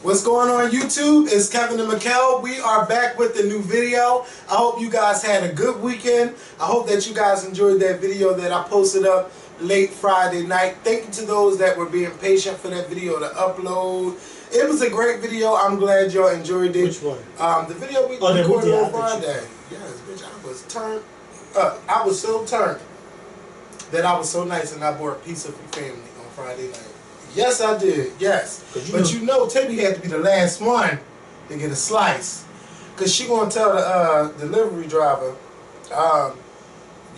What's going on YouTube? It's Kevin and Mikkel. We are back with the new video. I hope you guys had a good weekend. I hope that you guys enjoyed that video that I posted up late Friday night. Thank you to those that were being patient for that video to upload. It was a great video. I'm glad y'all enjoyed it. Which one? The video we recorded on Friday. Yes, bitch, I was turned up. I was so turned that I was so nice and I bought a pizza for family on Friday night. Yes, I did. Yes. But you know, Tibby had to be the last one to get a slice. Because she going to tell the delivery driver,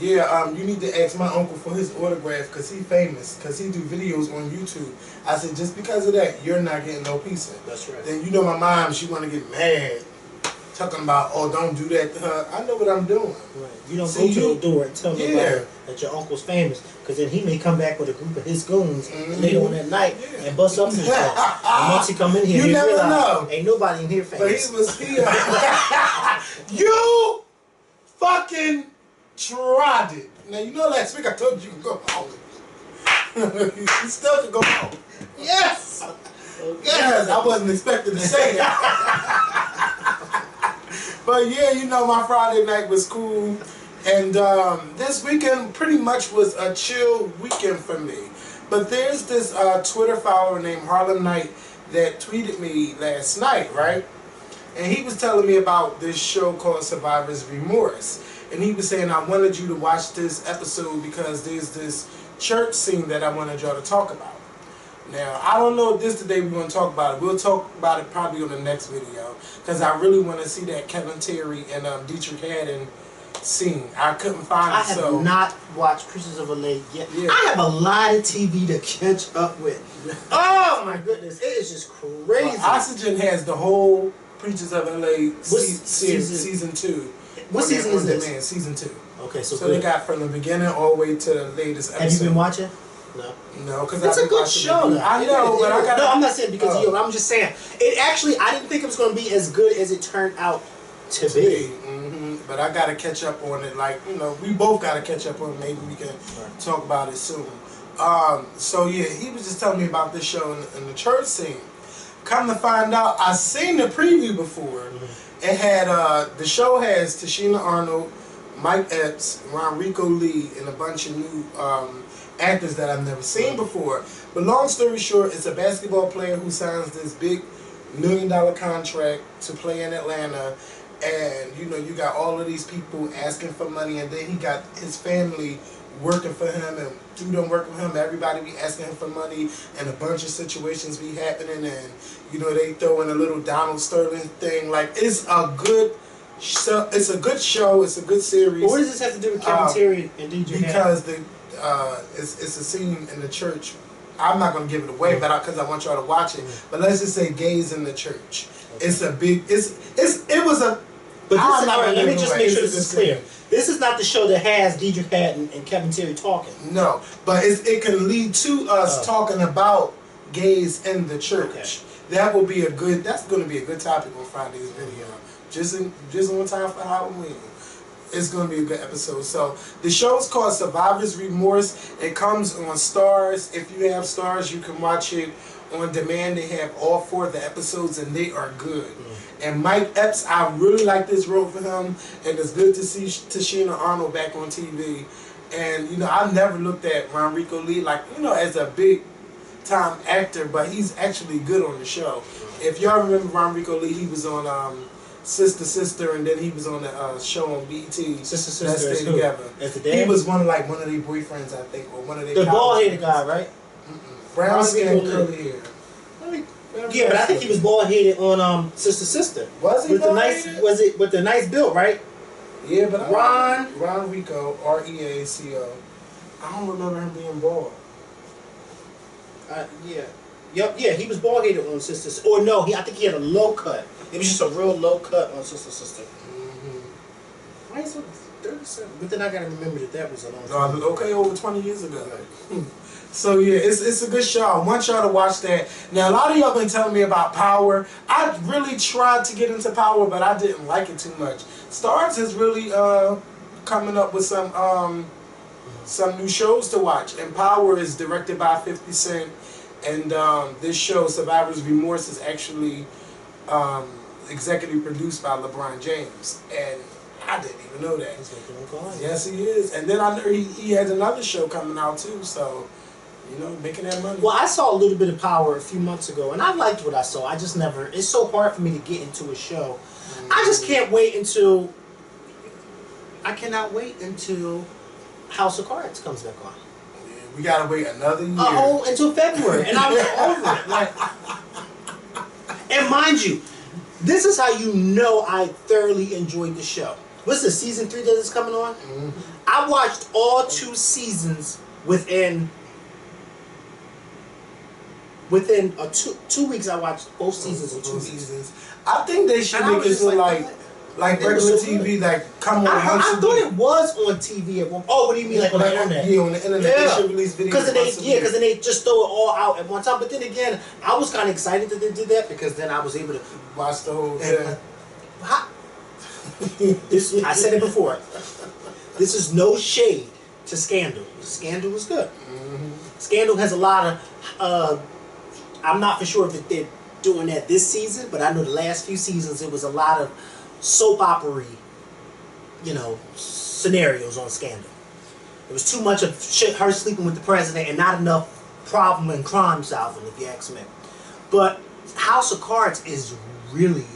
you need to ask my uncle for his autograph because he famous, because he do videos on YouTube. I said, just because of that, you're not getting no pizza. That's right. Then you know my mom, she want to get mad. Talking about, oh, don't do that to her. I know what I'm doing. Right. You don't go to the door and tell nobody that your uncle's famous, because then he may come back with a group of his goons later on that night and bust up his house. And once he come in here, you never know. Ain't nobody in here famous. But he you fucking tried it. Now, you know last week I told you could go home. You still could go home. Yes! Okay. Yes, I wasn't expecting to say that. But yeah, you know, my Friday night was cool. And this weekend pretty much was a chill weekend for me. But there's this Twitter follower named Harlem Knight that tweeted me last night, right? And he was telling me about this show called Survivor's Remorse. And he was saying, I wanted you to watch this episode because there's this church scene that I wanted y'all to talk about. Now, I don't know if this today we're going to talk about it. We'll talk about it probably on the next video. Because I really want to see that Kevin Terry and Dietrich Haddon scene. I couldn't find it. I have not watched Preachers of LA yet. Yeah. I have a lot of TV to catch up with. Oh my goodness. It is just crazy. Well, Oxygen has the whole Preachers of LA season 2. What season is this? Man, season 2. Okay, so they got from the beginning all the way to the latest episode. Have you been watching? No. No, because it's a good show. I know, but I got. No, I'm not saying because of you. I'm just saying it. Actually, I didn't think it was going to be as good as it turned out to be. But I got to catch up on it. Like, you know, we both got to catch up on it. Maybe we can talk about it soon. So yeah, he was just telling me about this show in the church scene. Come to find out, I seen the preview before. It had the show has Tashina Arnold, Mike Epps, Ronrico Lee, and a bunch of new actors that I've never seen before. But long story short, it's a basketball player who signs this big $1 million contract to play in Atlanta. And, you know, you got all of these people asking for money, and then he got his family working for him, and through them working for him, everybody be asking him for money, and a bunch of situations be happening, and, you know, they throw in a little Donald Sterling thing. Like, it's a good show. It's a good show. It's a good series. But what does this have to do with Kevin Terry and DJ? Because it's a scene in the church. I'm not going to give it away, but because I want y'all to watch it. But let's just say gays in the church. Okay. It's a big. It was a. But let me just make sure this is clear. This is not the show that has Dietrich Haddon and Kevin Terry talking. No, but it can lead to us talking about gays in the church. Okay. That will be a good. That's going to be a good topic on Friday's video. Just on time for Halloween. It's going to be a good episode. So the show is called Survivor's Remorse. It comes on Stars. If you have Stars, you can watch it on demand. They have all 4 of the episodes, and they are good. And Mike Epps, I really like this role for him, and it's good to see Tashina Arnold back on TV. And, you know, I never looked at Ronrico Lee, like, you know, as a big-time actor, but he's actually good on the show. If y'all remember Ronrico Lee, he was on Sister, and then he was on the show on BET. Sister, Let's Stay Together. He was one of their boyfriends, I think, or one of their. The ball-headed guy, right? Brown skin, curly hair. Yeah, but I think he was bald-headed on Sister. Was he? With the nice build, right? Yeah, but Ronrico, R-E-A-C-O. I don't remember him being bald. Yeah, he was bald-headed on Sister. Or no, I think he had a low cut. It was just a real low cut on Sister. Why is it 37? But then I gotta remember that was a long time. Okay, over 20 years ago. So yeah, it's a good show. I want y'all to watch that. Now a lot of y'all been telling me about Power. I really tried to get into Power, but I didn't like it too much. Stars is really coming up with some new shows to watch, and Power is directed by 50 Cent, And this show, Survivor's Remorse, is actually executive produced by LeBron James, and I didn't even know that. He's making them calls. Yes, he is. And then I know he has another show coming out too, so you know, making that money. Well, I saw a little bit of Power a few months ago, and I liked what I saw. I just never. It's so hard for me to get into a show. I just can't wait until. I cannot wait until House of Cards comes back on. Yeah, we gotta wait another year. Until February, and I'm over it. Like, and mind you, this is how you know I thoroughly enjoyed the show. What's the season 3 that is coming on? Mm-hmm. I watched all 2 seasons within 2 weeks. I watched both seasons in 2 weeks. I think they should make this look like regular TV, like come on. I thought it was on TV at one. Oh, what do you mean, like on the internet? Yeah, on the internet. Yeah. They should release videos. Because then they just throw it all out at one time. But then again, I was kind of excited that they did that because then I was able to watch the whole thing. I said it before. This is no shade to Scandal. Scandal was good. Mm-hmm. Scandal has a lot of. I'm not for sure if they're doing that this season, but I know the last few seasons it was a lot of soap opera-y, scenarios on Scandal. There was too much of her sleeping with the president and not enough problem and crime solving, if you ask me. But House of Cards is really,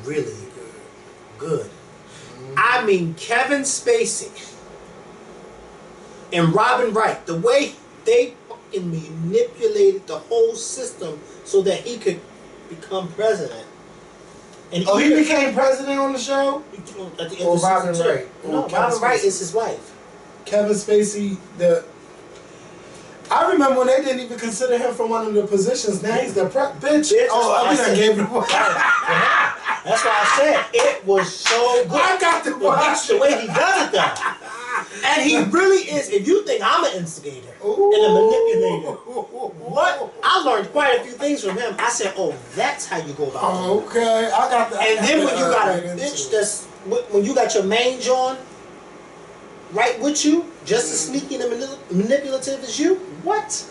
really good. I mean, Kevin Spacey and Robin Wright, the way they fucking manipulated the whole system so that he could become president. And he became president on the show? At the end or of Robin season 2. Wright? No, Robin Wright is his wife. Kevin Spacey, I remember when they didn't even consider him for one of the positions. Now he's the bitch. I gave it away. That's why I said it was so good. I got to watch the way he does it though. And he really is. If you think I'm an instigator and a manipulator, what? I learned quite a few things from him. I said, "Oh, that's how you go about it." Okay, I got that. And then when you got a bitch when you got your mange on, right with you, just as sneaky and manipulative as you, what?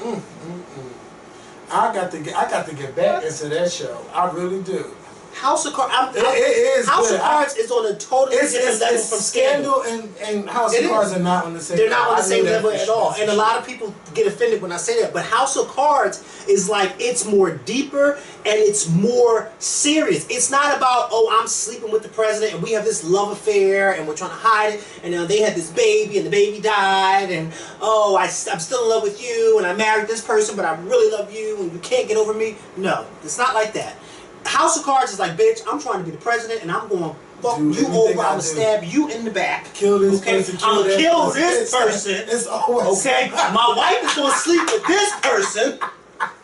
I got to get back into that show. I really do. House of Cards. It is. House of Cards is on a totally different level from Scandal. And House of Cards are not on the same. They're not on the same level at all. And a lot of people get offended when I say that. But House of Cards is like it's more deeper and it's more serious. It's not about I'm sleeping with the president and we have this love affair and we're trying to hide it. And now they had this baby and the baby died and I'm still in love with you and I married this person but I really love you and you can't get over me. No, it's not like that. House of Cards is like, bitch, I'm trying to be the president and I'm going to fuck you over, I'm going to stab you in the back. Kill this person. I'm going to kill this person. It's always okay? My wife is going to sleep with this person.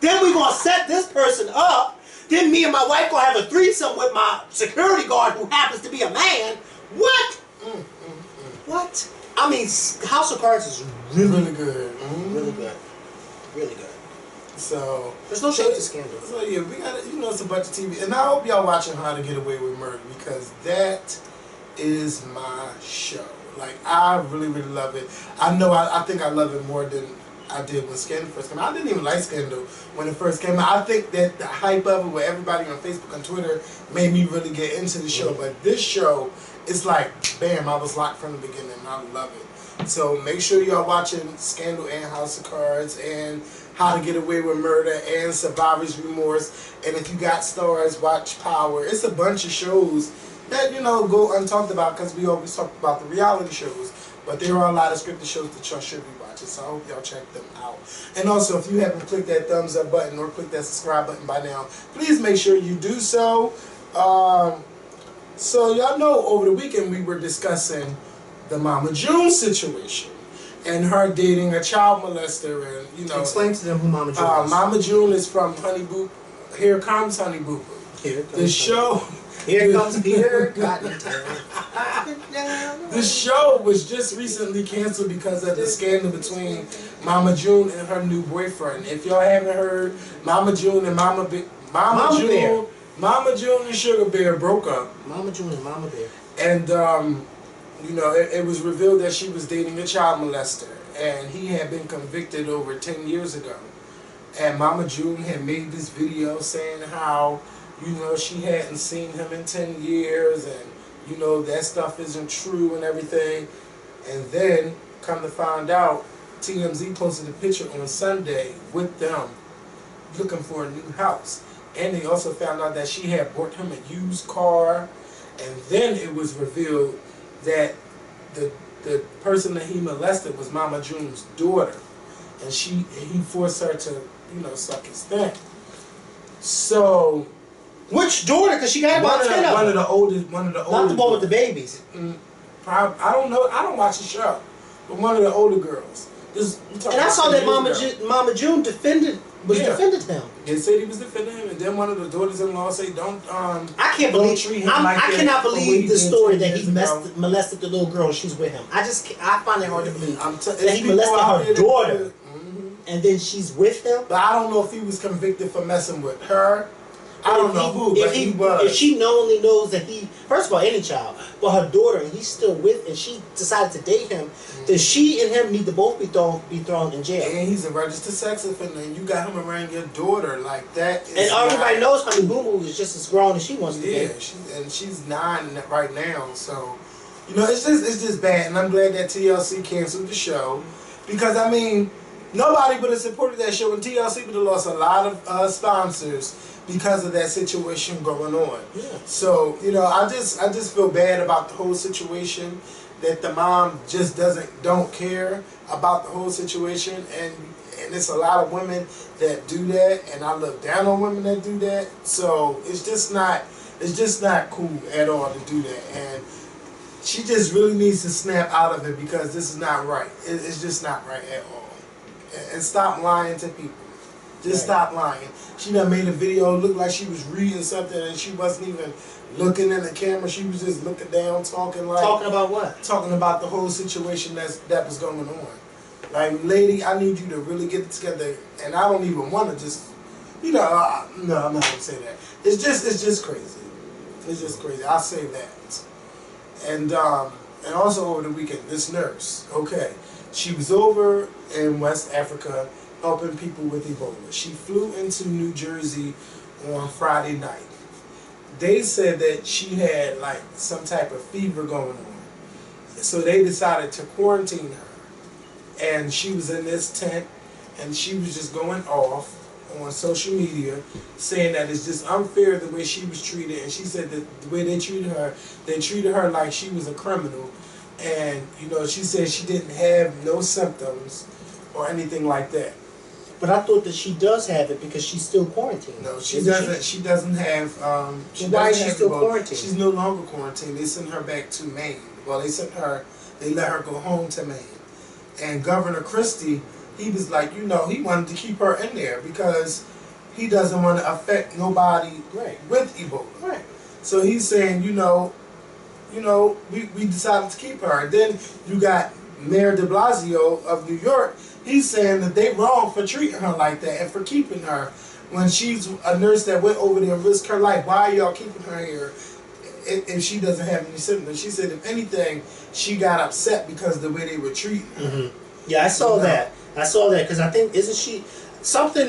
Then we're going to set this person up. Then me and my wife going to have a threesome with my security guard who happens to be a man. What? What? I mean, House of Cards is really good. Really good. Really good. So there's no shade to Scandal. So yeah, we got it's a bunch of TV, and I hope y'all watching How to Get Away with Murder because that is my show. Like I really, really love it. I know I think I love it more than I did when Scandal first came out. I didn't even like Scandal when it first came out. I think that the hype of it with everybody on Facebook and Twitter made me really get into the show. But this show, it's like bam, I was locked from the beginning. And I love it. So make sure y'all watching Scandal and House of Cards and How to Get Away with Murder and Survivor's Remorse. And if you got stars, watch Power. It's a bunch of shows that, go untalked about because we always talk about the reality shows. But there are a lot of scripted shows that y'all should be watching. So I hope y'all check them out. And also, if you haven't clicked that thumbs up button or clicked that subscribe button by now, please make sure you do so. So y'all know over the weekend we were discussing the Mama June situation. And her dating a child molester, and explain to them who Mama June is. Mama June is from Honey Boo. Here comes Honey Boo Boo. The show. Here comes Peter Cottontail. The show was just recently canceled because of the scandal between Mama June and her new boyfriend. If y'all haven't heard, Mama June and Mama June and Sugar Bear broke up. Mama June and Mama Bear. And it was revealed that she was dating a child molester, and he had been convicted over 10 years ago. And Mama June had made this video saying how, she hadn't seen him in 10 years and, that stuff isn't true and everything. And then, come to find out, TMZ posted a picture on Sunday with them looking for a new house. And they also found out that she had bought him a used car. And then it was revealed that the person that he molested was Mama June's daughter. And he forced her to, suck his thing. So... Which daughter? Because she got about 10 of them. One of the oldest. Not the one with the babies. I don't know. I don't watch the show. But one of the older girls. And I saw that Mama June defended him. They said he was defending him, and then one of the daughters-in-law say, "Don't." I can't believe. Treat him like I cannot believe the story that he molested the little girl. She's with him. I find it hard to believe that he molested her daughter, and then she's with him. But I don't know if he was convicted for messing with her. I don't know who, but he was. If she only knows that he, first of all, any child, but her daughter, and he's still with, and she decided to date him, then she and him need to both be thrown in jail. And he's a registered sex offender, and you got him around your daughter like that. And everybody knows Honey Boo Boo is just as grown as she wants to be. Yeah, she's 9 right now, so it's just bad. And I'm glad that TLC canceled the show because nobody would have supported that show, and TLC would have lost a lot of sponsors because of that situation going on. Yeah. So, I just feel bad about the whole situation, that the mom just don't care about the whole situation, and it's a lot of women that do that, and I look down on women that do that. So it's just not cool at all to do that, and she just really needs to snap out of it because this is not right. It's just not right at all. And stop lying to people. Just stop lying. She done made a video look like she was reading something and she wasn't even looking in the camera. She was just looking down, talking about what? Talking about the whole situation that was going on. Like, lady, I need you to really get it together. And I don't even want to just, no, I'm not gonna say that. It's just crazy. It's just crazy. I'll say that. And also over the weekend, this nurse, she was over in West Africa helping people with Ebola. She flew into New Jersey on Friday night. They said that she had some type of fever going on. So they decided to quarantine her. And she was in this tent and she was just going off on social media saying that it's just unfair the way she was treated. And she said that the way they treated her like she was a criminal. And, she said she didn't have no symptoms or anything like that. But I thought that she does have it because she's still quarantined. No, she doesn't. She doesn't have. Why is she still quarantined? She's no longer quarantined. They sent her back to Maine. Well, they let her go home to Maine. And Governor Christie, he was like, he wanted to keep her in there because he doesn't want to affect nobody with Ebola. Right. So he's saying, we decided to keep her. And then you got Mayor de Blasio of New York. He's saying that they wrong for treating her like that and for keeping her when she's a nurse that went over there and risked her life. Why are y'all keeping her here if she doesn't have any symptoms? She said, if anything, she got upset because of the way they were treating her. Mm-hmm. Yeah, I saw that. I saw that because I think,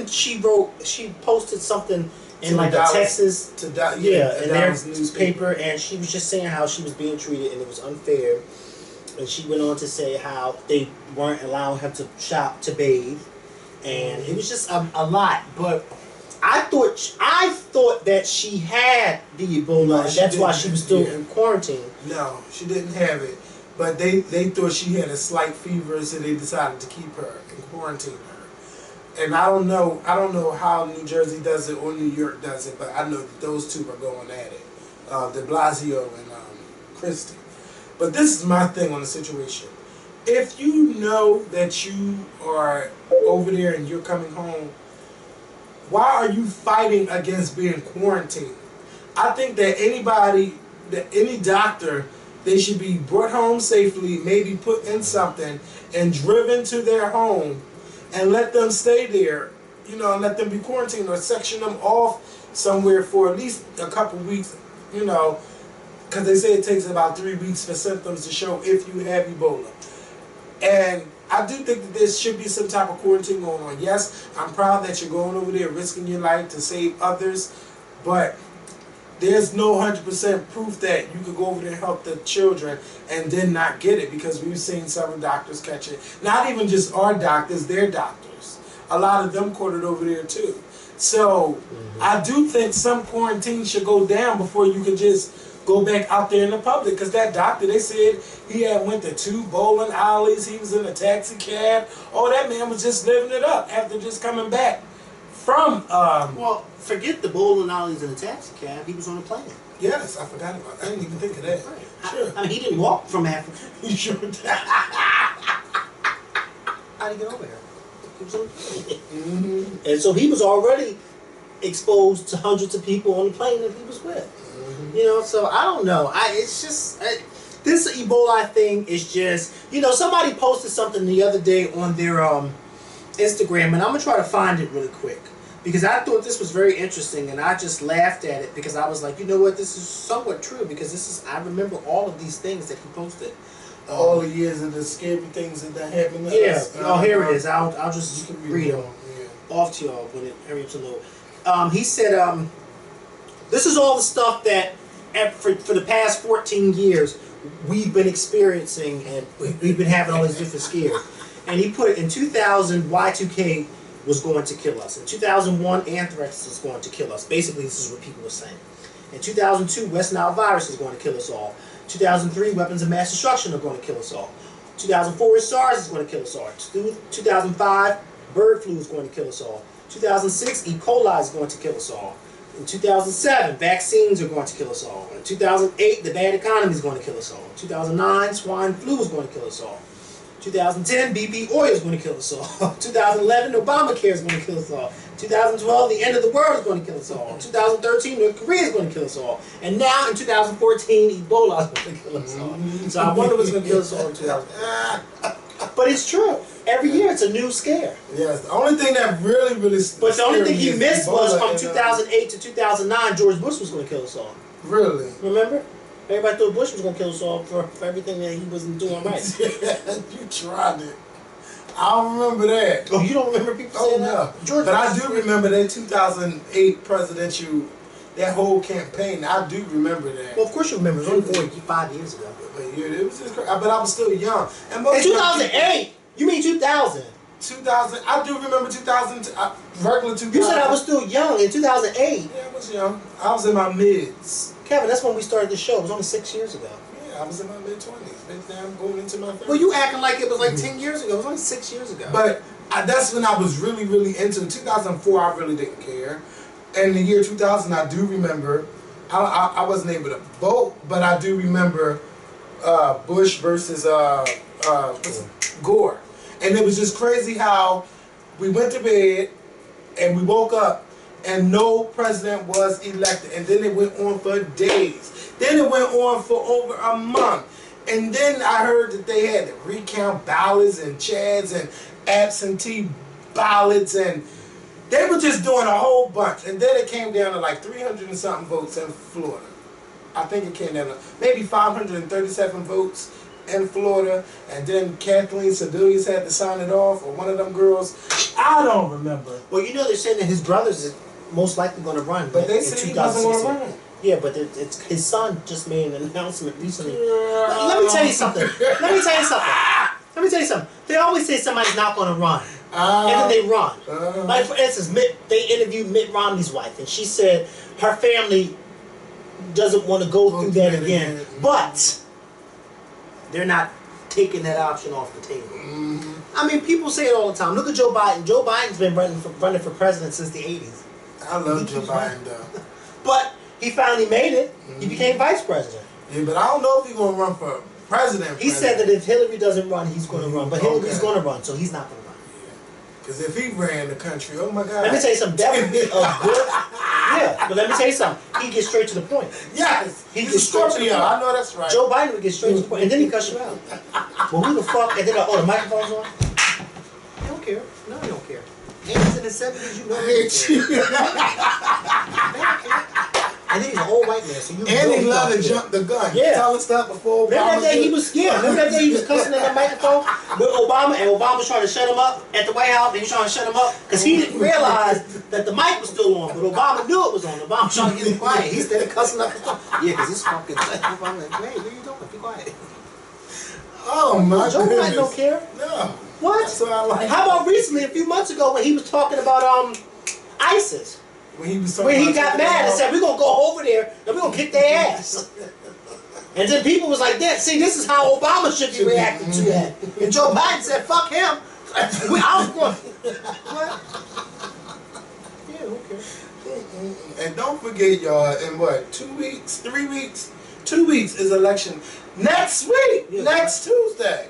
she wrote, she posted something in the Texas, in their newspaper, and she was just saying how she was being treated and it was unfair. And she went on to say how they weren't allowing her to bathe, and it was just a lot. But I thought that she had the Ebola, and that's why she was still in quarantine. No, she didn't have it, but they thought she had a slight fever, so they decided to keep her and quarantine her. And I don't know how New Jersey does it or New York does it, but I know that those two are going at it, De Blasio and Christie. But this is my thing on the situation. If you know that you are over there and you're coming home, why are you fighting against being quarantined? I think that any doctor, they should be brought home safely, maybe put in something, and driven to their home, and let them stay there, and let them be quarantined or section them off somewhere for at least a couple weeks, because they say it takes about 3 weeks for symptoms to show if you have Ebola. And I do think that there should be some type of quarantine going on. Yes, I'm proud that you're going over there risking your life to save others, but there's no 100% proof that you could go over there and help the children and then not get it, because we've seen several doctors catch it. Not even just our doctors, their doctors. A lot of them caught it over there too. So I do think some quarantine should go down before you can just go back out there in the public. Because that doctor, they said he had went to 2 bowling alleys, he was in a taxi cab. Oh, that man was just living it up after just coming back from well, forget the bowling alleys and the taxi cab. He was on a plane. Yes, I forgot about that. I didn't even think of that. Right. Sure. I mean, he didn't walk from Africa. He sure did. How did he get over here? He was on a plane. And so he was already exposed to hundreds of people on the plane that he was with. You know, so I don't know. It's just this Ebola thing is just, you know, somebody posted something the other day on their Instagram, and I'm gonna try to find it really quick because I thought this was very interesting, and I just laughed at it because I was like, you know what, this is somewhat true because this is, I remember all of these things that he posted. All the years of the scary things that happened to Yeah. us. Oh, here it is. I'll just read them off to y'all when it hurry up to load. He said, this is all the stuff that for the past 14 years we've been experiencing, and we've been having all these different scares. And he put in 2000, Y2K was going to kill us. In 2001, anthrax is going to kill us. Basically, this is what people were saying. In 2002, West Nile virus is going to kill us all. 2003, weapons of mass destruction are going to kill us all. 2004, SARS is going to kill us all. 2005, bird flu is going to kill us all. 2006, E. coli is going to kill us all. In 2007, vaccines are going to kill us all. In 2008, the bad economy is going to kill us all. In 2009, swine flu is going to kill us all. 2010, BP oil is going to kill us all. 2011, Obamacare is going to kill us all. 2012, the end of the world is going to kill us all. 2013, North Korea is going to kill us all. And now, in 2014, Ebola is going to kill us all. So I wonder what's going to kill us all in 2014. But it's true. Every year, it's a new scare. Yes, the only thing that really But the only thing he missed was from 2008 to 2009, George Bush was going to kill us all. Really? Remember? Everybody thought Bush was going to kill us all for everything that he wasn't doing right. You tried it. I don't remember that. Oh, you don't remember people saying that? George but I do remember that 2008 presidential, that whole campaign. I do remember that. Well, of course you remember. It was only 5 years ago. It was just crazy. But I was still young. And in 2008? You mean 2000? 2000. I do remember 2000. Regular 2000. You said I was still young in 2008. Yeah, I was young. I was in my mids. Kevin, that's when we started the show. It was only 6 years ago. Yeah, I was in my mid-20s. Now I'm going into my 30s. Well, you acting like it was like 10 years ago. It was only 6 years ago. But that's when I was really, really into it. 2004, I really didn't care. And the year 2000, I do remember, I wasn't able to vote, but I do remember Bush versus Gore. And it was just crazy how we went to bed and we woke up and no president was elected. And then it went on for days. Then it went on for over a month. And then I heard that they had to recount ballots and chads and absentee ballots, and they were just doing a whole bunch. And then it came down to like 300 and something votes in Florida. I think it came down to maybe 537 votes in Florida, and then Kathleen Sebelius had to sign it off, or one of them girls. I don't remember. Well, you know they're saying that his brothers is most likely going to run. But they said he wasn't going to run. Yeah, but it's his son just made an announcement recently. Let me tell you something. They always say somebody's not going to run, and then they run. Like for instance, they interviewed Mitt Romney's wife, and she said her family doesn't want to go through that again, but they're not taking that option off the table. I mean, people say it all the time. Look at Joe Biden. Joe Biden's been running for president since the 80s. I love Joe Biden, though. But he finally made it. He became vice president. Yeah, but I don't know if he's going to run for president. He said that if Hillary doesn't run, he's going to run. But Hillary's going to run, so he's not going to run. Because if he ran the country, oh my God. Let me tell you something. That would be a good... Yeah, but let me tell you something. He'd get straight to the point. Yes. He's a Scorpio. I know that's right. Joe Biden would get straight to the point, and then he cuts you out. Well, who the fuck... And then, oh, the microphone's on? I don't care. No, I don't care. And he's in the 70s, you know. I hate you. And then he's an old white man. So you and he loved to jump the gun. Yeah. Telling stuff before Obama. Remember that day he was cussing in the microphone with Obama, and Obama was trying to shut him up at the White House, and he was trying to shut him up because he didn't realize that the mic was still on, but Obama knew it was on. Obama was trying to get him quiet. He started cussing up and stuff. Yeah, because this fucking Obama like, hey, what are you doing? Be quiet. Oh my Joe goodness. Biden don't care. No. What? That's what I like. How about recently, a few months ago, when he was talking about ISIS? When he was When he got mad and said, we're going to go over there and we're going to kick their ass. And then people was like, that. See, this is how Obama should be reacting to that. And Joe Biden said, fuck him. I was going, what? Yeah, okay. And don't forget, y'all, in what, 2 weeks, 3 weeks? 2 weeks is election. Next week, next Tuesday,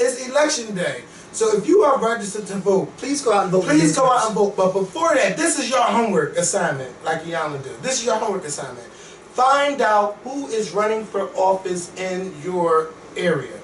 is election day. So if you are registered to vote, please go out and vote. Please go out and vote. But before that, this is your homework assignment, like Yana do. This is your homework assignment. Find out who is running for office in your area.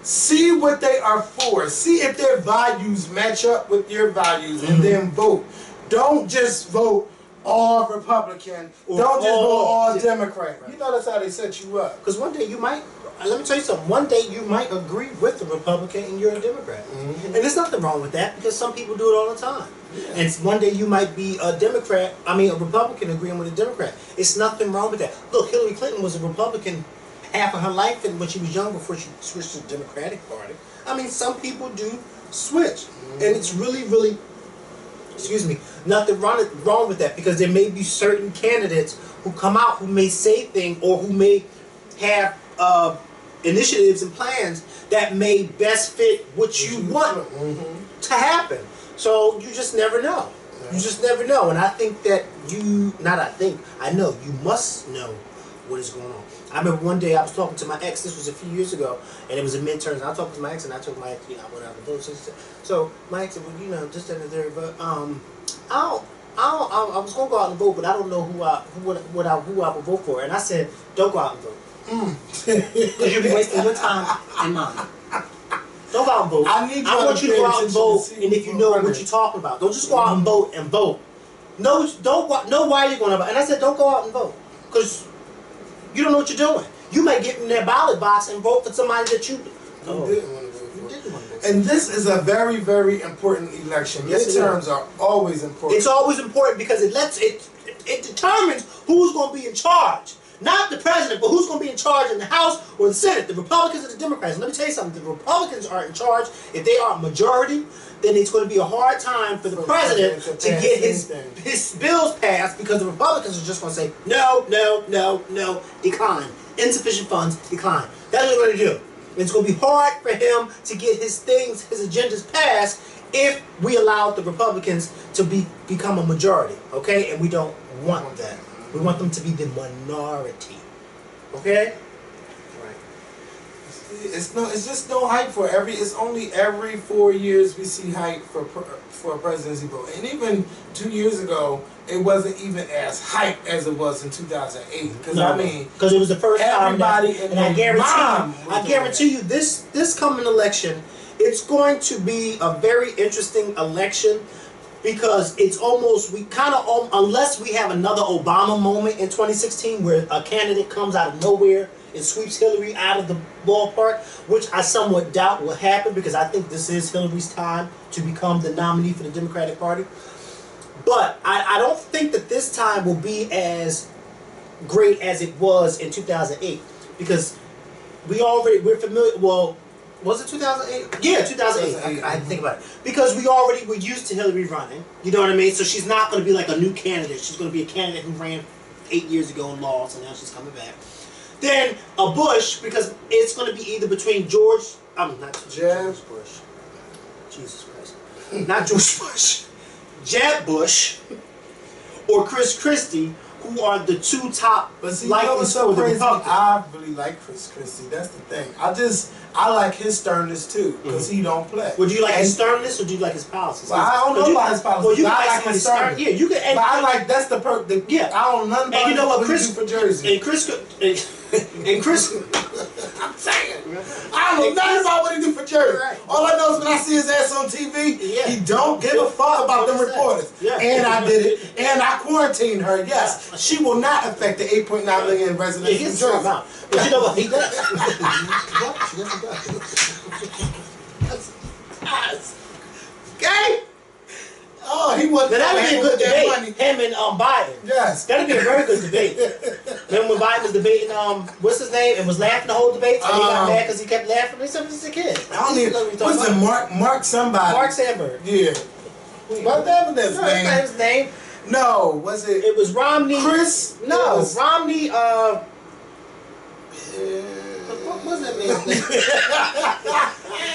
See what they are for. See if their values match up with your values, and then vote. Don't just vote all Republican. Don't just vote all Democrat. You know that's how they set you up. Because one day you might. Let me tell you something. One day you might agree with the Republican and you're a Democrat. And there's nothing wrong with that because some people do it all the time. Yeah. And one day you might be a Republican agreeing with a Democrat. It's nothing wrong with that. Look, Hillary Clinton was a Republican half of her life and when she was young before she switched to the Democratic Party. I mean, some people do switch. And it's really, really, nothing wrong with that because there may be certain candidates who come out who may say things or who may have initiatives and plans that may best fit what you want to happen. So you just never know. You just never know. And I think that I know you must know what is going on. I remember one day I was talking to my ex, this was a few years ago, and it was a midterms. I talked to my ex and I told my ex, I went out and voted. So my ex said, well, just and there, but I was gonna go out and vote, but I don't know who I would vote for. And I said, don't go out and vote. Because you'll be wasting your time and mine. Don't go out and vote. I want you to go out and vote, and if you know what you're talking about, don't just go out and vote and vote. Know why you're going to vote. And I said, don't go out and vote because you don't know what you're doing. You may get in their ballot box and vote for somebody that you didn't want to vote for. And this is a very, very important election. Yes, midterms are always important. It's always important because it determines who's going to be in charge. Not the president, but who's going to be in charge in the House or the Senate, the Republicans or the Democrats. And let me tell you something, the Republicans are in charge. If they are a majority, then it's going to be a hard time for the president to get his bills passed because the Republicans are just going to say, no, decline. Insufficient funds, decline. That's what they're going to do. It's going to be hard for him to get his agendas passed if we allow the Republicans to become a majority, okay? And we don't want that. We want them to be the minority. Okay? Right. It's just no hype for it's only every 4 years we see hype for a presidency vote. And even 2 years ago, it wasn't even as hype as it was in 2008. Because it was the first time and I guarantee you this coming election, it's going to be a very interesting election. Because it's almost, unless we have another Obama moment in 2016 where a candidate comes out of nowhere and sweeps Hillary out of the ballpark, which I somewhat doubt will happen because I think this is Hillary's time to become the nominee for the Democratic Party. But I don't think that this time will be as great as it was in 2008 because we're familiar, was it 2008? Yeah, 2008. I had to think about it. Because we already were used to Hillary running. You know what I mean? So she's not going to be like a new candidate. She's going to be a candidate who ran 8 years ago and lost, and now she's coming back. Then a Bush, because it's going to be either between George Bush. Jesus Christ. Not George Bush. Jeb Bush or Chris Christie, who are the two top likely for the Republicans. I really like Chris Christie. That's the thing. I like his sternness too, because he don't play. Well, do you like his sternness or do you like his policies? Well, I don't know about his policies. Well, you I like his sternness. Yeah, you can. But I like that's the perk. Yeah, I don't know nothing about. And you know what, Chris for Jersey. And Chris. I'm saying. I don't know nothing about what he do for Jersey. jersey. Right. All I know is when I see his ass on TV, he don't give a fuck about them reporters. Yeah. And I did it. And I quarantined her. Yes, she will not affect the 8.9 million residents He in gets thrown Jersey. out. But you know what he does? Okay? Oh, he wasn't. Now, that'd be a good debate. Him and Biden. Yes. That'd be a very good debate. Remember when Biden was debating what's his name and was laughing the whole debate and he got mad because he kept laughing? He said, "This is a kid." I don't even. What's the Mark somebody? Mark Sandberg. Yeah. What that was his No, name? that's not his name. No, was it? It was Romney. Chris? No, It was- Romney. What was that man's name?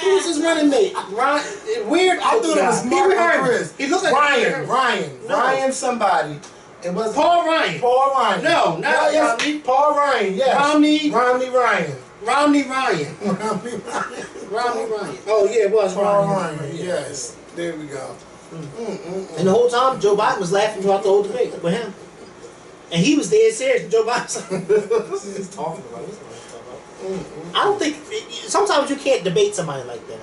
Who was his running mate? Weird. I thought it was Mark or Chris. He looked like Ryan. No. Ryan somebody. It was Paul Ryan. Paul Ryan. No, not yes, Romney. Paul Ryan, yes. Romney Ryan. Romney Ryan. Romney Ryan. Romney Ryan. Oh yeah, it was Paul Ryan. Ryan, yes. There we go. And the whole time, Joe Biden was laughing throughout the whole debate with him. And he was dead serious. And Joe Biden was talking about this. I don't think. Sometimes you can't debate somebody like that.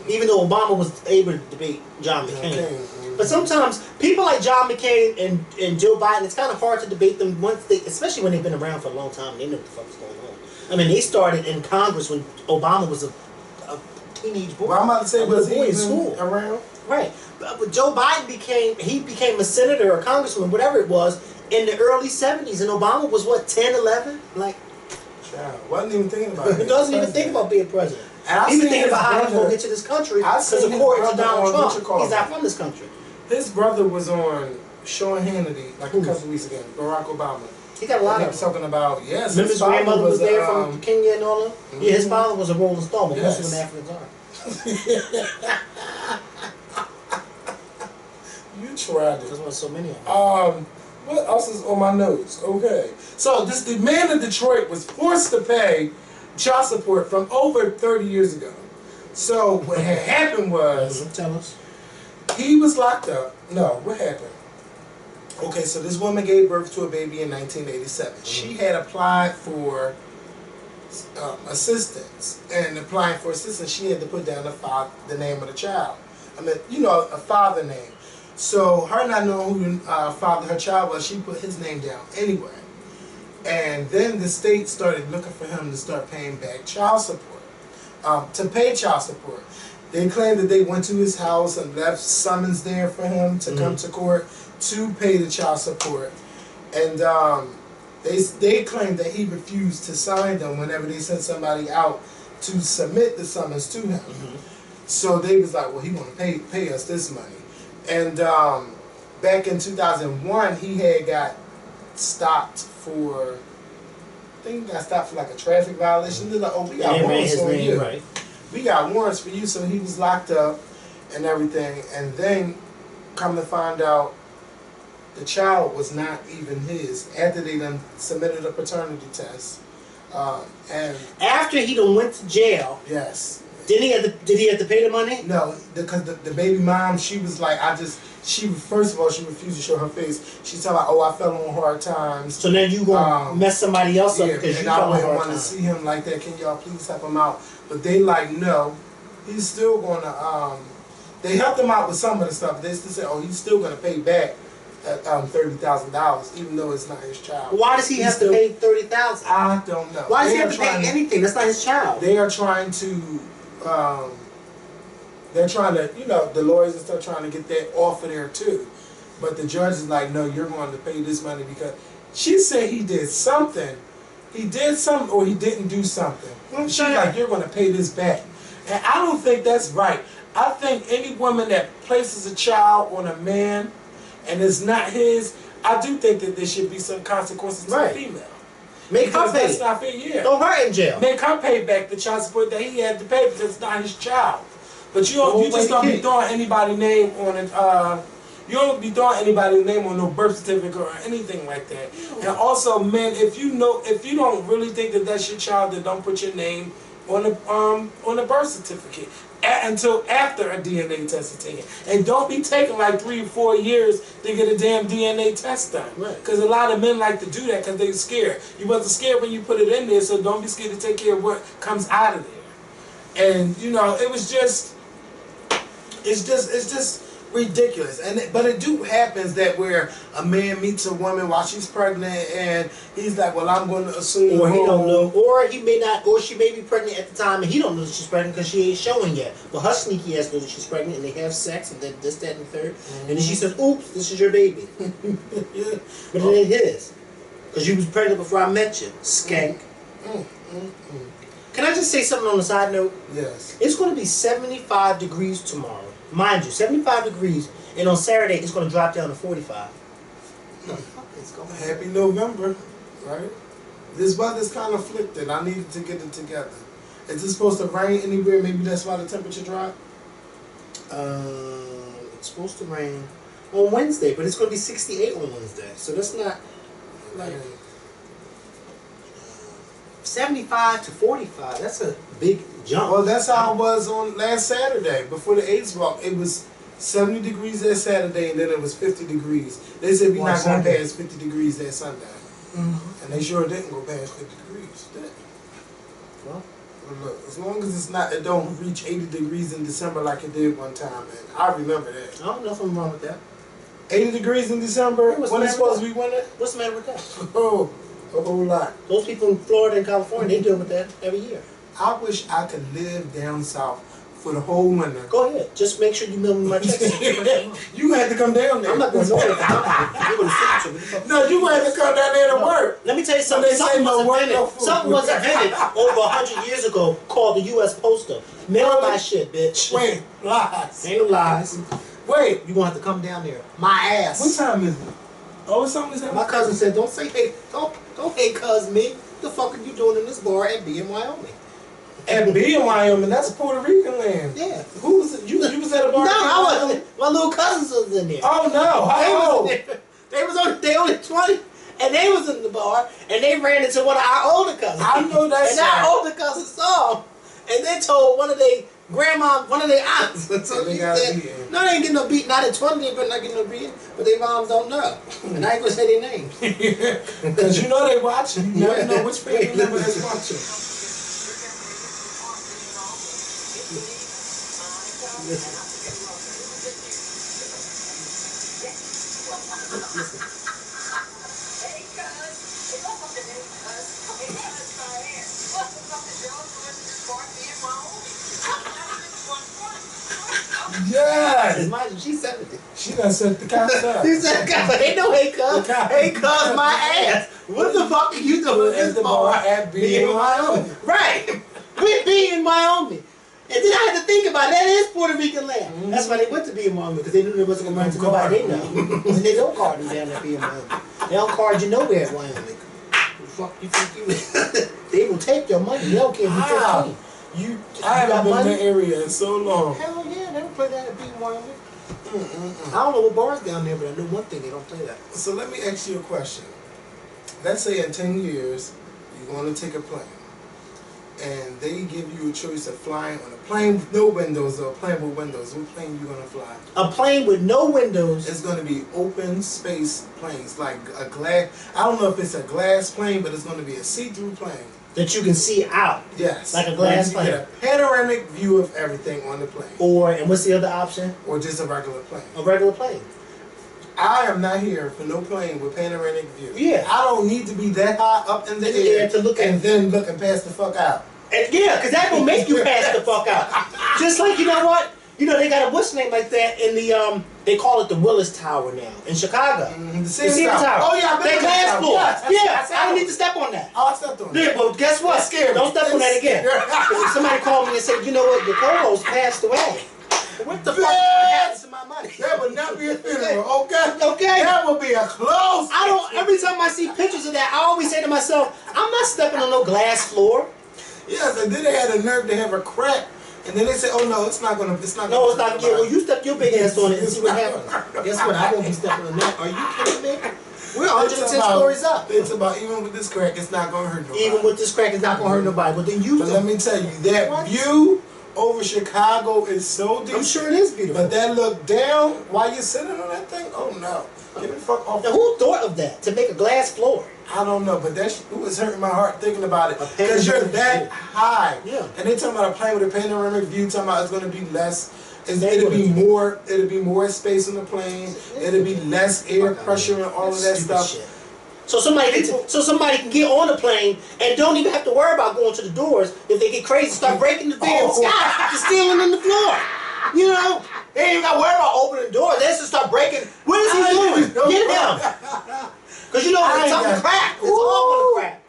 Even though Obama was able to debate John McCain. But sometimes people like John McCain and Joe Biden, it's kind of hard to debate them once they, especially when they've been around for a long time. They know what the fuck's going on. I mean, they started in Congress when Obama was a teenage boy. Well, I'm about to say, was he in even school around? Right. But Joe Biden became a senator or a congressman, whatever it was, in the early 70s. And Obama was, what, 10, 11? Like, Child, wasn't even thinking about it. he doesn't even think about being president. He was thinking about how he's going to get to this country because according to Donald Trump, he's not from this country. His brother was on Sean Hannity like a couple weeks ago, Barack Obama. He got a lot He of was talking about, yes, Remember his grandmother was there from um, Kenya and all that? Yeah, his father was a Rolling Stone, but most of Yes. them Africans are. You tried it. There's one so many of them. What else is on my notes? Okay. So the man in Detroit was forced to pay child support from over 30 years ago. So what had happened was Tell us. he was locked up. No, what happened? Okay, so this woman gave birth to a baby in 1987. She had applied for assistance, and applying for assistance, she had to put down the name of the child. I mean, you know, a father name. So her not knowing who father her child was, she put his name down anyway. And then the state started looking for him to start paying back child support, to pay child support. They claimed that they went to his house and left summons there for him to come to court to pay the child support. And they claimed that he refused to sign them whenever they sent somebody out to submit the summons to him. So they was like, well, he want to pay us this money. And back in 2001, he had got stopped for, I think he got stopped for like a traffic violation. They're like, oh, we got warrants on you. Right. We got warrants for you, so he was locked up and everything. And then, come to find out, the child was not even his. After they done submitted a paternity test, and After he done went to jail, yes. did he have to pay the money? No, because the baby mom, she was like, first of all, she refused to show her face. She said like, oh, I fell on hard times. So then you gonna mess somebody else up because and you I fell on wouldn't hard want to times. see him like that. Can y'all please help him out? But they like, no, he's still gonna, they helped him out with some of the stuff. They still said, oh, he's still gonna pay back $30,000, even though it's not his child. Why does he have to pay $30,000? I don't know. Why does he have to pay anything? That's not his child. They are trying to, they're trying to, you know, the lawyers and stuff trying to get that off of there too. But the judge is like, no, you're going to pay this money because she said he did something. He did something or he didn't do something. She's like, you're going to pay this back. And I don't think that's right. I think any woman that places a child on a man and it's not his, I do think that there should be some consequences to the female. Make her Because pay. that's not fair, yeah. Throw her in jail. Make her pay back the child support that he had to pay because it's not his child. But you just don't be throwing anybody's name on it. You don't be throwing anybody's name on no birth certificate or anything like that. And also, men, if you don't really think that that's your child, then don't put your name on the birth certificate until after a DNA test is taken. And don't be taking like 3 or 4 years to get a damn DNA test done. Because a lot of men like to do that because they're scared. You wasn't scared when you put it in there, so don't be scared to take care of what comes out of there. And you know, it's just ridiculous. But it do happens that where a man meets a woman while she's pregnant and he's like, well, I'm going to assume, or he don't know, or he may not, or she may be pregnant at the time and he don't know that she's pregnant because she ain't showing yet. But her sneaky ass knows that she's pregnant and they have sex and then this, that, and the third, and then she says, oops, this is your baby. Yeah. But it ain't his, because you was pregnant before I met you, skank. Can I just say something on the side note? Yes. It's going to be 75 degrees tomorrow. Mind you, 75 degrees, and on Saturday it's going to drop down to 45. What the fuck is going on? Happy November, right? This weather's kind of flipped and I needed to get it together. Is it supposed to rain anywhere? Maybe that's why the temperature dropped? It's supposed to rain on Wednesday, but it's going to be 68 on Wednesday. So that's not like 75 to 45. That's a big jump. Well, that's how it was on last Saturday before the AIDS walk. It was 70 degrees that Saturday, and then it was 50 degrees. They said we're not going past 50 degrees that Sunday, and they sure didn't go past 50 degrees. Did it? Well, look, as long as it's not, it don't reach 80 degrees in December like it did one time, man. I remember that. I don't know if I'm wrong with that. 80 degrees in December when it's supposed to be winter. What's the matter with that? Oh, a whole lot. Those people in Florida and California, they deal with that every year. I wish I could live down south for the whole winter. Go ahead. Just make sure you mail me my checks. You had to come down there. I'm not going to know that. You're going to sit. No, you had to come down there to work. Let me tell you something. Something was invented over 100 years ago called the U.S. Postal. Mail my shit, bitch. Wait, lies. Ain't no lies. Wait. You're going to have to come down there. My ass. What time is it? Oh, it's something that my cousin said, don't say hey, don't hey cuz me. What the fuck are you doing in this bar at B in Wyoming? At B in Wyoming, that's Puerto Rican land. Yeah. Who was it? You was at a bar? No, I wasn't. My little cousins was in there. Oh no, how old? They only 20, and they was in the bar, and they ran into one of our older cousins. I know that. And our older cousin saw them, and they told one of their grandma, one of their aunts. So they she got said, beaten. no, they ain't getting no beat. Not at 20, they better not get no beating. But their moms don't know, and I ain't gonna say their names. Because you know they watching. You never know which family member is watching. Yes! Imagine she's 70. She done set the cops up. She said, ain't no hey cuz. Hey cuz, my ass. What the fuck are you doing at the bar at B in Wyoming? Right. We be in Wyoming. And then I had to think about it. That is Puerto Rican land. Mm-hmm. That's why they went to be in Wyoming, because they knew they wasn't going to run into nobody they know. And they don't card you down there being in Wyoming. They don't card you nowhere at Wyoming. What the fuck you think you They will take your money. They don't care if you're 15. I haven't been in that area in so long. Hell yeah, they don't play that at B in Wyoming. I don't know what bars down there, but I know one thing, they don't play that. So let me ask you a question. Let's say in 10 years, you're going to take a plane. And they give you a choice of flying on a plane with no windows or a plane with windows. What plane you going to fly? A plane with no windows. It's going to be open space planes, like a glass. I don't know if it's a glass plane, but it's going to be a see-through plane. That you can see out. Yes. Like a glass plane. You get a panoramic view of everything on the plane. And what's the other option? Or just a regular plane. A regular plane. I am not here for no plane with panoramic view. Yeah. I don't need to be that high up in the air to look at, and then look and pass the fuck out. And yeah, because that will make you pass the fuck out. Just like, you know what? You know, they got a what's name like that in the, they call it the Willis Tower now, in Chicago. The CN Tower. Oh yeah, That glass floor. Yes, I don't need to step on that. Oh, I stepped on Yeah, but guess what? Don't step on that again. Because if somebody called me and said, you know what, your co-host passed away. What the fuck happened to my money? That would not be a funeral, okay? Okay. That would be a close. Every time I see pictures of that, I always say to myself, I'm not stepping on no glass floor. Yes, and then they had a nerve to have a crack. And then they said, oh no, it's not gonna. No, it's not. Yeah, well, you step your big ass on it and see what happens. Guess what? I won't be stepping on that. Are you kidding me? We're 110 stories up. It's about, even with this crack, it's not gonna hurt nobody. Even with this crack, it's not gonna hurt nobody. But then let me tell you, that view over Chicago is so deep. I'm sure it is beautiful. But that look down while you're sitting on that thing, oh no. Get the fuck off. Now, who thought of that? To make a glass floor? I don't know, but it was hurting my heart thinking about it. Because you're that high. Yeah. And they talking about a plane with a panoramic view, talking about it's going to be less. It'll be more space on the plane. It'll be less air pressure and all of that stuff. Shit. So somebody can get on the plane and don't even have to worry about going to the doors if they get crazy, start breaking the damn sky, the ceiling and the floor. You know, they ain't even got to worry about opening the doors. They just start breaking. What is he doing? Get him. Because you know when something crack, it's all gonna crack.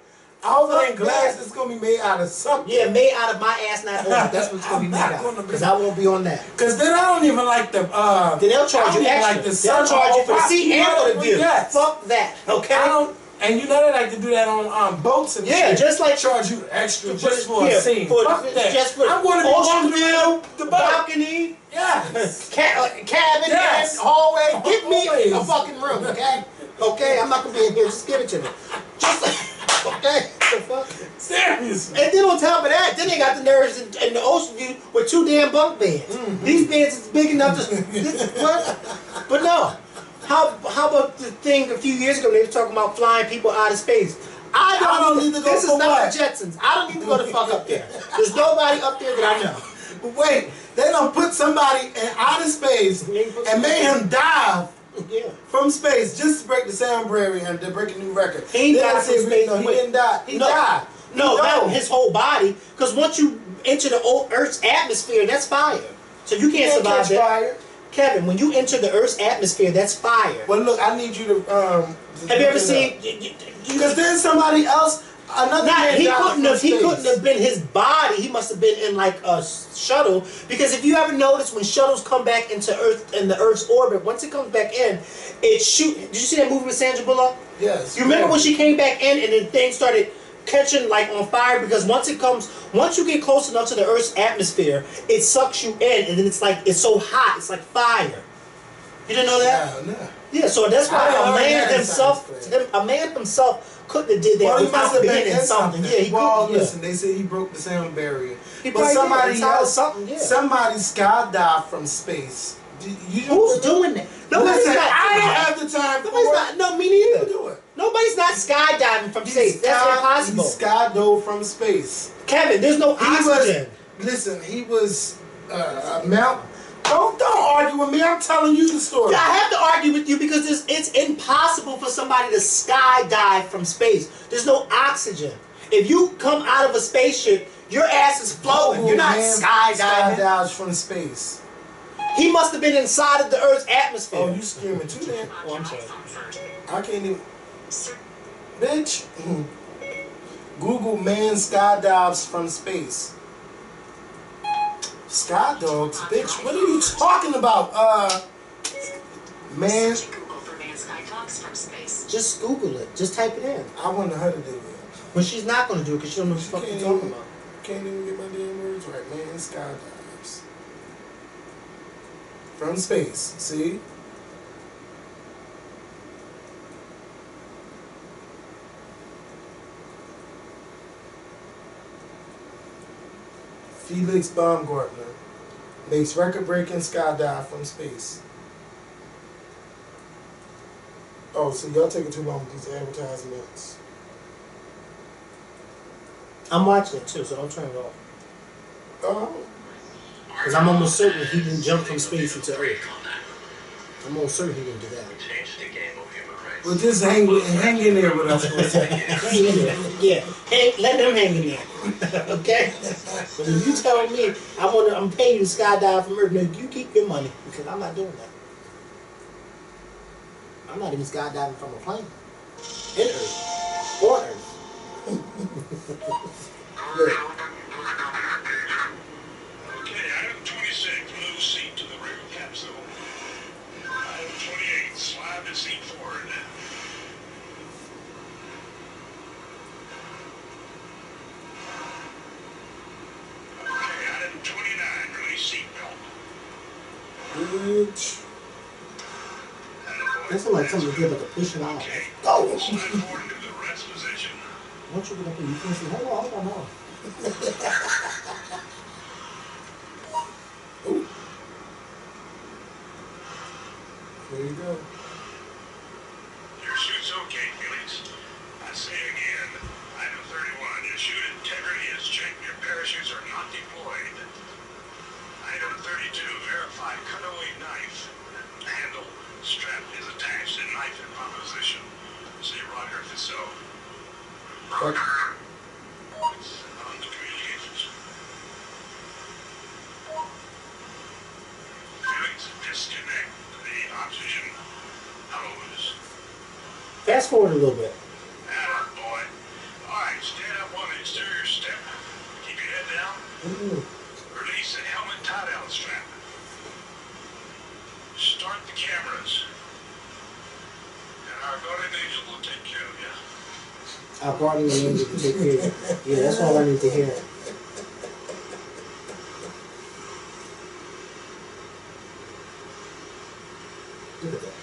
All that glass is gonna be made out of something. Yeah, made out of my ass, not oil. That's what it's gonna be made out of. Because I won't be on that. Because then I don't even like the. Then they'll charge you extra. Like they'll charge you for the seat and for the view. Yes. Fuck that. Okay. I don't. And you know they like to do that on boats and shit. Just like charge you extra just for a scene. Fuck that. Just for I'm going to ocean view, the balcony, yes, cabin, yes, and hallway. Give me always. a fucking room, okay? Okay, I'm not gonna be in here. Just give it to me. Just like, okay. The fuck? Seriously. And then on top of that, then they got the nerves in the ocean view with 2 damn bunk beds. Mm-hmm. These beds is big enough to. What? But no. How about the thing a few years ago they were talking about flying people out of space? I don't need to go. This is not the Jetsons. I don't need to go the fuck up there. There's nobody up there that I know. But wait, they don't put somebody in outer space and made him dive from space just to break the sound barrier and to break a new record. He died from space. No, he didn't die. He died. No, not his whole body. Because once you enter the Earth's atmosphere, that's fire. So you can't survive that. Fire. Kevin, when you enter the Earth's atmosphere, that's fire. Well, look, I need you to. Have you ever seen? Because then somebody else, another man he couldn't have been his body. He must have been in like a shuttle. Because if you ever notice, when shuttles come back into Earth in the Earth's orbit, once it comes back in, it shoot. Did you see that movie with Sandra Bullock? Yes. You remember when she came back in and the thing started catching like on fire? Because once you get close enough to the Earth's atmosphere, it sucks you in, and then it's so hot, it's like fire. You didn't know that? No. Yeah, so that's why a man himself couldn't have did that. Well, he must have been in something. Yeah, listen, they say he broke the sound barrier. But somebody skydived from space. Who's doing that? Nobody's not. I don't have the time for it. No, me neither. Do it. Nobody's not skydiving from space. That's impossible. He skydove from space. Kevin, there's no oxygen. He was Mount. Don't argue with me. I'm telling you the story. I have to argue with you because it's impossible for somebody to skydive from space. There's no oxygen. If you come out of a spaceship, your ass is floating. You're not skydiving. Skydives from space. He must have been inside of the Earth's atmosphere. Oh, you screaming too damn. Oh, I'm sorry. I can't even. Bitch. Google man skydives from space. Skydogs? Bitch, what are you talking about? Man. Google for man skydogs from space. Just Google it. Just type it in. I wonder how to do it. But she's not going to do it because she don't know what the fuck you're talking about. Can't even get my damn words right. Man skydives. From space. See? Felix Baumgartner makes record-breaking skydive from space. Oh, so y'all taking too long with these advertisements. I'm watching it too, so don't turn it off. Oh. Because I'm almost certain he didn't jump from space into Earth. I'm almost certain he didn't do that. Well, just hang in there with us for a second. Hang in there. Yeah. Let them hang in there. Okay? But if you tell me I'm paying you to skydive from Earth, no, you keep your money because I'm not doing that. I'm not even skydiving from a plane. In Earth. Or Earth. Look. Okay, item 26, move seat to the rear capsule. Item 28, slide the seat forward. Okay, item 29, release seat belt. Bitch. That sounds like something to do like a push and out. Okay, Go! slide forward into the rest position. Once you get up here, you can't say, hold on. Ooh. There you go. okay, Felix. I say again, item 31, your chute integrity is checked. Your parachutes are not deployed. Item 32, verify cutaway knife. Handle strap is attached and knife in position. Say Roger if it's so. Fuck. On the communications. Felix, disconnect the oxygen hose. Fast forward a little bit. Now, boy. Alright, stand up on the exterior step. Keep your head down. Release the helmet tie-down strap. Start the cameras. And our guardian angel will take care of you. Our guardian angel to take care of it. Yeah, that's all I need to hear. Look at that.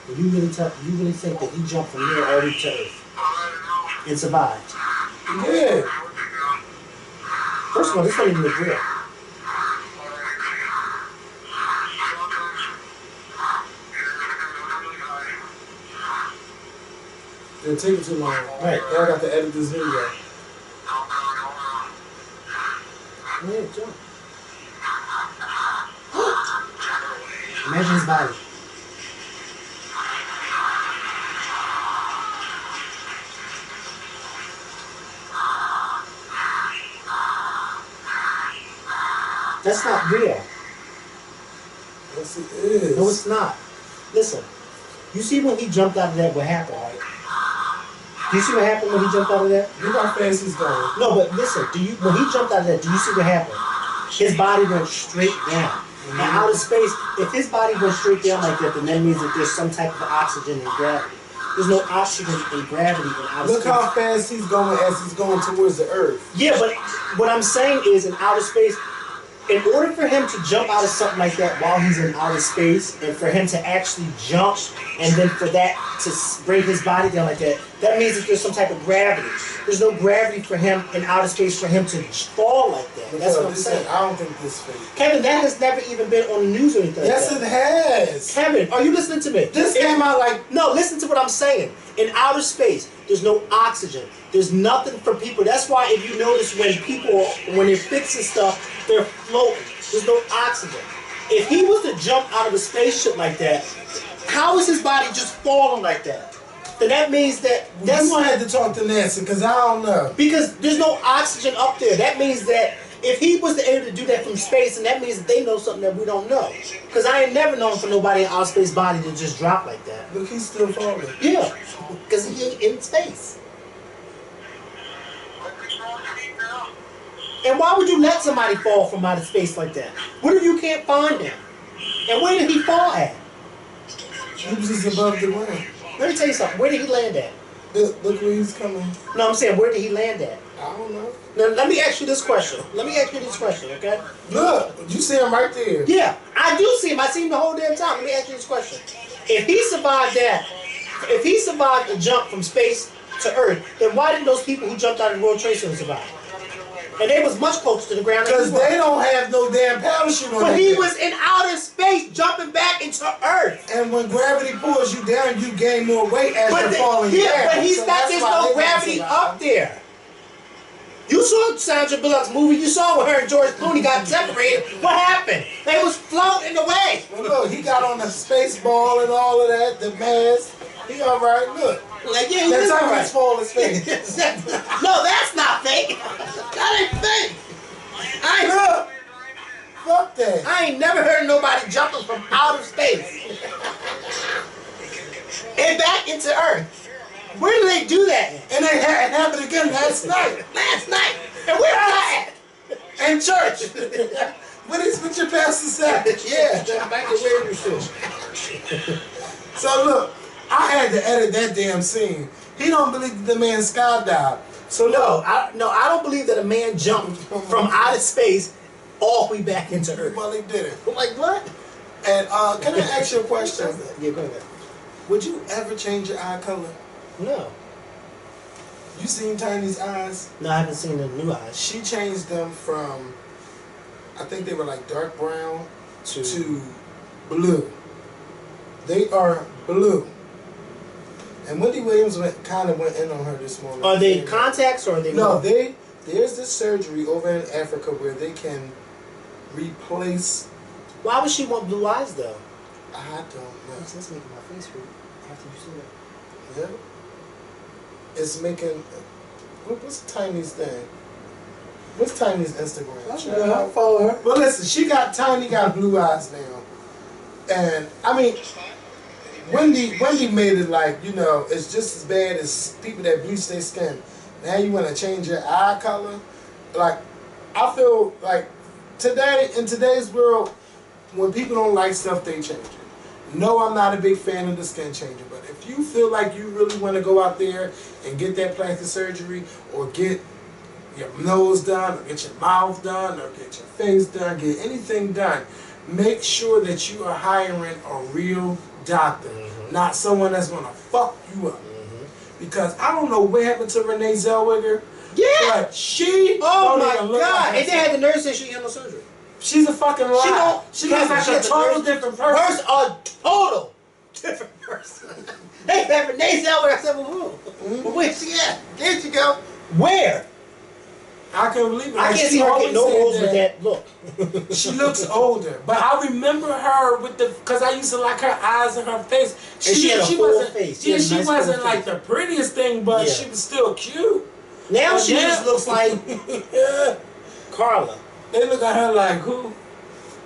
And you really think that he jumped from there all the way to Earth and survived? Yeah. First of all, this ain't even a drill. Didn't take it too long. Right. Now I got to edit this video. Yeah, jump. Imagine his body. That's not real. Yes, it is. No, it's not. Listen, you see when he jumped out of that, what happened, right? Do you see what happened when he jumped out of that? Look how fast he's going. No, but listen, when he jumped out of that, do you see what happened? His body went straight down. And out of space, if his body went straight down like that, then that means that there's some type of oxygen and gravity. There's no oxygen and gravity in outer Look space. how fast he's going as he's going towards the Earth. Yeah, but what I'm saying is in outer space, in order for him to jump out of something like that while he's in outer space, and for him to actually jump, and then for that to bring his body down like that, that means that there's some type of gravity. There's no gravity for him in outer space for him to fall like that. That's what I'm saying. I don't think this fake. Kevin, that has never even been on the news or anything Yes, like that. it has. Kevin, are you listening to me? This came out like... No, listen to what I'm saying. In outer space, there's no oxygen. There's nothing for people. That's why if you notice when they're fixing stuff, they're floating. There's no oxygen. If he was to jump out of a spaceship like that, how is his body just falling like that? Then that means that That's why I had to talk to Nancy, because I don't know. because there's no oxygen up there. That means that if he was able to do that from space, and that means that they know something that we don't know. Because I ain't never known for nobody in outer space body to just drop like that. Look, he's still falling. Yeah, because he ain't in space. And why would you let somebody fall from outer space like that? What if you can't find him? And where did he fall at? He was just above the ground. Let me tell you something. Where did he land at? Look where he's coming. No, I'm saying, where did he land at? I don't know. Now, let me ask you this question. Okay? Look, you see him right there. Yeah, I do see him. I see him the whole damn time. Let me ask you this question. If he survived that, if he survived the jump from space to Earth, then why didn't those people who jumped out of the World Trade Center survive? And they was much closer to the ground. Because they don't have no damn parachute on But their he back. was in outer space jumping back into Earth. And when gravity pulls you down, you gain more weight as you're falling down. But he's So not, that's there's why no they didn't gravity survive. up there. You saw Sandra Bullock's movie. You saw when her and George Clooney got separated. What happened? They was floating away. Well, look, he got on the space ball and all of that, the mask. He all right. Look. Like, yeah, he That's was how all he's falling space. No, that's not fake. That ain't fake. Look. Fuck that. I ain't never heard of nobody jumping from outer space and back into Earth. Where do they do that? And it happened again last night. Last night. And where was I at? In church. What your pastor said. Yeah, back to where you should. So look, I had to edit that damn scene. He don't believe that the man skydived. So No, I don't believe that a man jumped from outer space all the way back into Earth. well, he did it. I'm like, what? And can I ask you a question? Yeah, go ahead. Would you ever change your eye color? No. You seen Tiny's eyes? No, I haven't seen the new eyes. She changed them from, I think they were like dark brown to blue. They are blue. And Wendy Williams kind of went in on her this morning. Are they contacts or are they? No, there's this surgery over in Africa where they can replace. Why would she want blue eyes though? I don't know. That's making my face hurt after you said that. Yeah. It's making. What's Tiny's thing? What's Tiny's Instagram? I follow her. Well, listen, Tiny got blue eyes now, and I mean, Wendy made it like, you know, it's just as bad as people that bleach their skin. Now you want to change your eye color? Like, I feel like in today's world, when people don't like stuff, they change it. No, I'm not a big fan of the skin changer, but if you feel like you really want to go out there and get that plastic surgery or get your nose done or get your mouth done or get your face done, get anything done, make sure that you are hiring a real doctor, not someone that's going to fuck you up. Because I don't know what happened to Renee Zellweger. Yeah. But she Oh don't my even look God. like And they had the nurse say she had no surgery. She's a fucking lie. She looks like a total different person. A total different person. Hey, that Renee Zellweger. I said, well, who? Well, where's she at? There she go. Where? I can't believe it. I can't see her getting no roles with that look. She looks older, but I remember her with because I used to like her eyes and her face. She had a full face. Yeah, she nice wasn't full like face. the prettiest thing, but Yeah. she was still cute. Now she just looks like Yeah. Carla. They look at her like, who?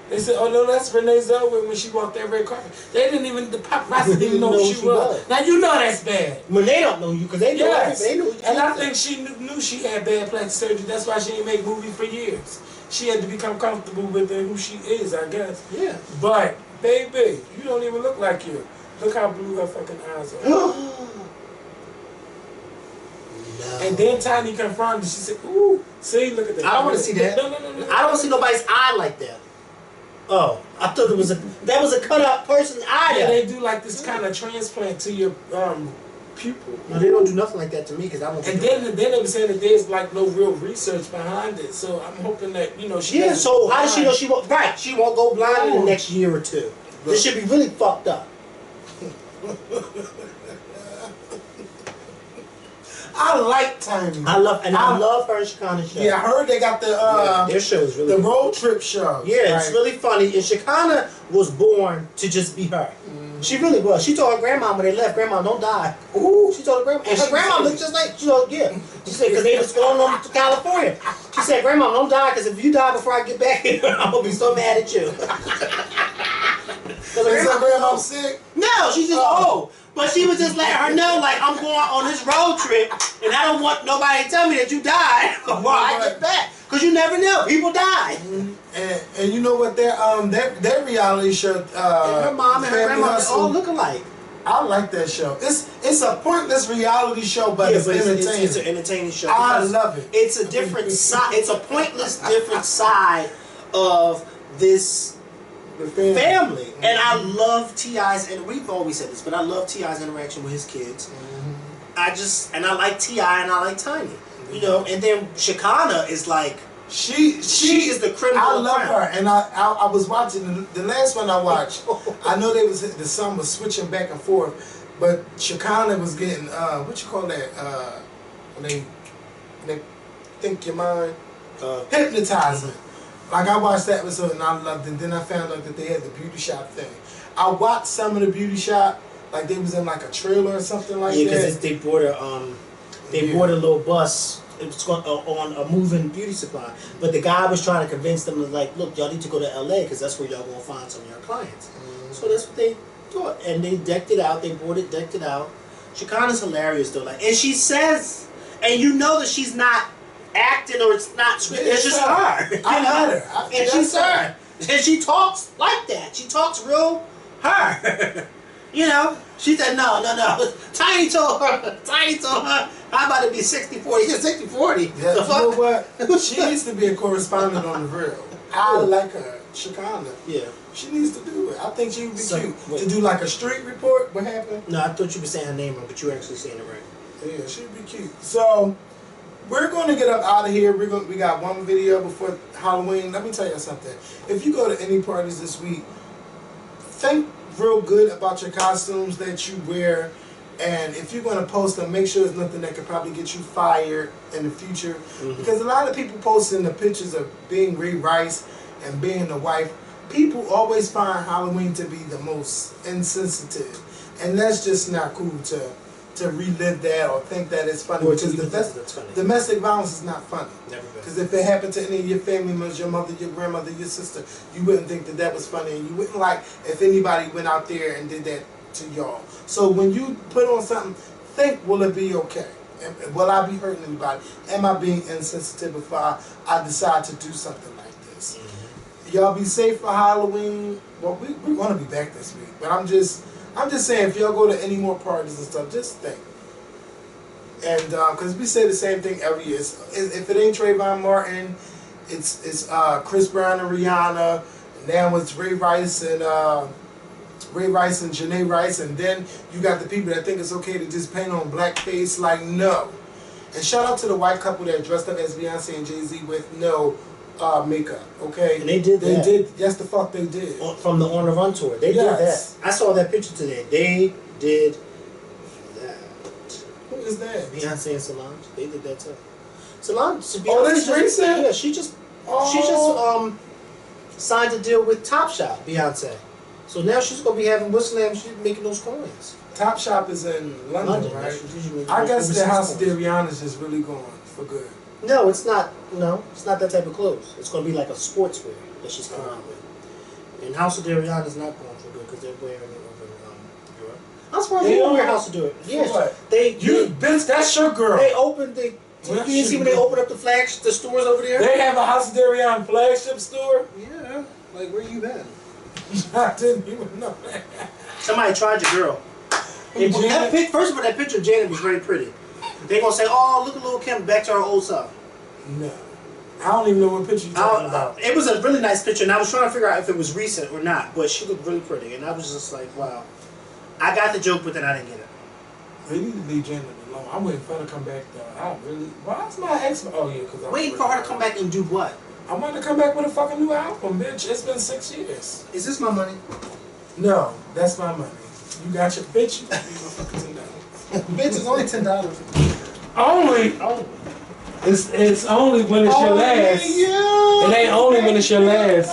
They said, oh no, that's Renee Zellweger when she walked that red carpet. They didn't even, the paparazzi didn't even know who she was. Now you know that's bad. When they don't know you, because they know Yes. they know. And I think she knew she had bad plastic surgery. That's why she didn't make movies for years. She had to become comfortable with who she is, I guess. Yeah. But, baby, you don't even look like you. Look how blue her fucking eyes are. No. And then Tiny confirmed it. She said, ooh, see, look at that. I don't want to see that. No. I don't want to see nobody's eye like that. Oh, I thought that was a cut out person's eye. Yeah, they do like this kind of transplant to your pupil. No, they don't do nothing like that to me because I don't. And then they were saying that there's like no real research behind it. So I'm hoping that, you know, she. Yeah. So how does she know she won't? Right, she won't go blind in the next year or two. This should be really fucked up. I like Tiny. I love her and Shekinah show. Yeah, I heard they got their show is really the road trip show. Yeah, it's really funny. And Shekinah was born to just be her. She really was. She told her grandma when they left, "Grandma, don't die." Ooh, she told her grandma, and her grandma looked just like she told. Yeah, she said because they was going on to California. She said, "Grandma, don't die because if you die before I get back here, I'm gonna be so mad at you." Is her grandma sick? No, she's just old. But she was just letting her know, like, I'm going on this road trip, and I don't want nobody to tell me that you died before I get back. Because you never know. People die. And you know what, their reality show... and her mom and her grandma all look alike. I like that show. It's a pointless reality show, but it's entertaining. It's an entertaining show. I love it. It's a different side. It's a pointless, different side of this... family. And I love T.I.'s, and we've always said this, but I love T.I.'s interaction with his kids. I like T.I. and I like Tiny. You know, and then Shekinah is like she is the criminal. I love her, and I was watching the last one I watched. I know the son was switching back and forth, but Shekinah was getting what you call that when they think your mind hypnotizing. Like, I watched that episode and I loved it. Then I found out that they had the beauty shop thing. I watched some of the beauty shop, like they was in like a trailer or something like that. Yeah, because they bought a little bus. It was on a moving beauty supply. But the guy was trying to convince them, like, look, y'all need to go to L.A. because that's where y'all going to find some of your clients. So that's what they thought. And they decked it out. They bought it, decked it out. Shekinah's hilarious, though. Like, and she says, and you know that she's not acting or it's not scripted. It's just her. I met her. And she's her. And she talks like that. She talks real her. You know? She said, no. Tiny told her, I'm about to be 60-40. You're 60-40. Yeah, the fuck? You know what? She needs to be a correspondent on The Real. I like her. Shekinah. Yeah. She needs to do it. I think she would be cute. Wait. To do like a street report. What happened? No, I thought you were saying her name wrong, but you were actually saying it right. Yeah, she'd be cute. So, we're going to get up out of here. We got one video before Halloween. Let me tell you something. If you go to any parties this week, think real good about your costumes that you wear. And if you're gonna post them, make sure it's nothing that could probably get you fired in the future. Because a lot of people posting the pictures of being Ray Rice and being the wife, people always find Halloween to be the most insensitive, and that's just not cool to relive that or think that it's funny. Or because domestic violence is not funny. Never been. Because if it happened to any of your family members, your mother, your grandmother, your sister, you wouldn't think that that was funny, and you wouldn't like if anybody went out there and did that to y'all. So when you put on something, think, will it be okay? Will I be hurting anybody? Am I being insensitive if I decide to do something like this? Y'all be safe for Halloween. Well, we're gonna be back this week, but I'm just saying, if y'all go to any more parties and stuff, just think. And because we say the same thing every year. If it ain't Trayvon Martin, it's Chris Brown and Rihanna. And now it's Ray Rice and Janae Rice, and then you got the people that think it's okay to just paint on blackface. Like, no. And shout out to the white couple that dressed up as Beyonce and Jay-Z with no makeup, okay? And they did that. Yes, the fuck they did. From the On the Run tour. They did that. I saw that picture today. They did that. Who is that? Beyonce and Solange. They did that too. Solange, this recent? Yeah, she just signed a deal with Topshop, Beyonce. So now she's gonna be having Muslim. She's making those coins. Topshop is in London, right? I guess the House of Rihanna is just really going for good. No, it's not. No, it's not that type of clothes. It's going to be like a sportswear that she's coming out with. And House of Rihanna is not going for good because they're wearing it over in Europe. I'm surprised you don't wear House of Rihanna. Yes, what? Bitch, that's your girl. They opened the. You didn't see when they opened up the stores over there? They have a House of Rihanna flagship store. Yeah, like where you been? I didn't even know that. Somebody tried your girl. First of all, that picture of Janet was very pretty. They gonna say, "Oh, look at Lil' Kim, back to her old self." No, I don't even know what picture you're talking about. It was a really nice picture, and I was trying to figure out if it was recent or not. But she looked really pretty, and I was just like, "Wow." I got the joke, but then I didn't get it. They need to leave Janet alone. I'm waiting for her to come back though. Why is my ex? Oh yeah, because I'm waiting for her to come back and do what? I want to come back with a fucking new album, bitch. It's been 6 years. Is this my money? No, that's my money. You got your bitch. You got your fucking $10. Bitch, it's only $10. Only. It's only when it's your last. It ain't only when it's your last.